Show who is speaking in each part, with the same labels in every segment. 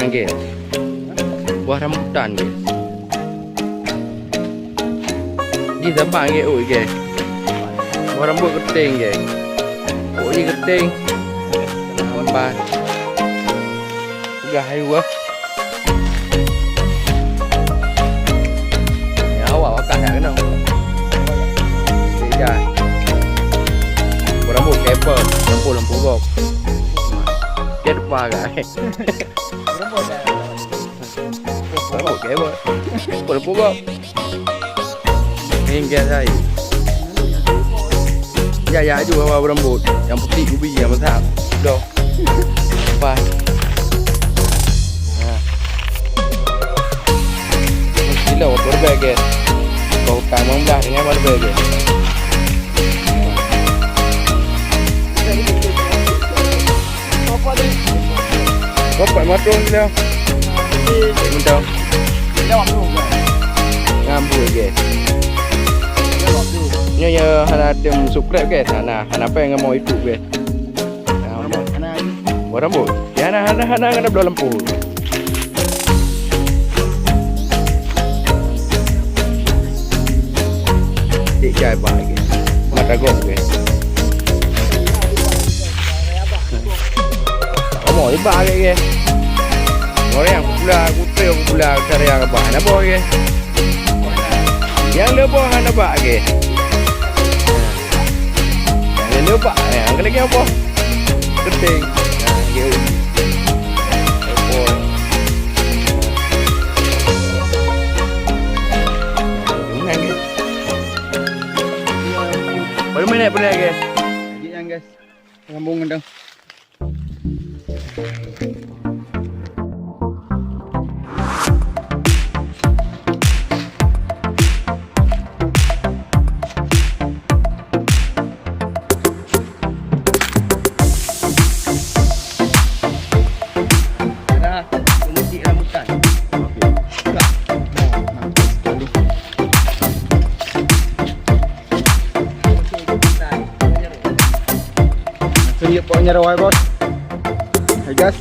Speaker 1: rambutan guys. Buah rambutan guys. Ni tebang guys, oi guys. Buah rambut keting guys. Oi keting. Nampak. Gahai wah. Ya awak makan tak kena. Sejak. Buah rambut kepa, lampu gok. Dia depan guys. Rambut kepa. Lampu gok. Hingga saya. Ya juga awak berambut. Yang putih ubi yang besar. Dah. Lepas. Gila awak berbeza guys. Kau kamu belah dengan berbeza guys. Bapak matang gila. Mentang. Ngambil guys. Nya hana dem subscribe guys. Hana apa yang mau itu guys. Buah rambut. Ya hana kena belah lampu. Cik jai bah guys. Mata gok guys. Mau iba guys. Orang yang pula karya apa? Hana boh guys. Yang lebih hana bah guys. Yang lebih yang lagi apa? Keting. Nah, gitu. Baru minit boleh guys. Lagi yang guys. Sambung gendang. Lihat pokoknya rawai bos. Hai guys.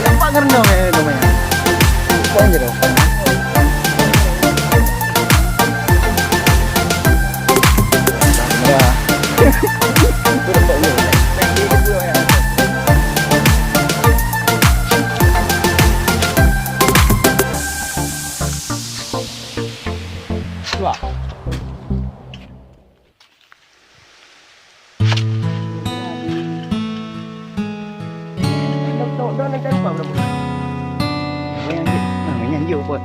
Speaker 1: Apa ngerendam ya namanya? Pokoknya rawai. Ya. Wah. Đó nó cái vào đâu. Mấy nhanh nhiều quá.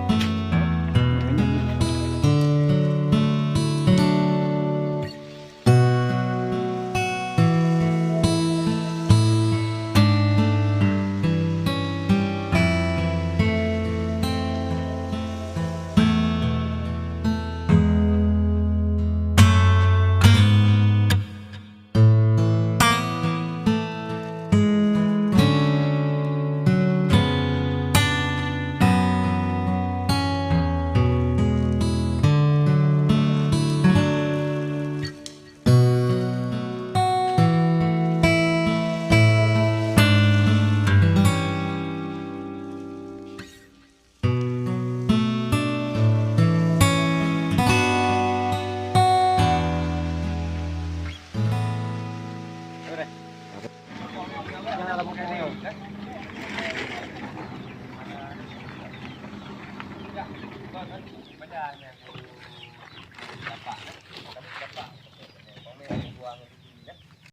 Speaker 1: Benda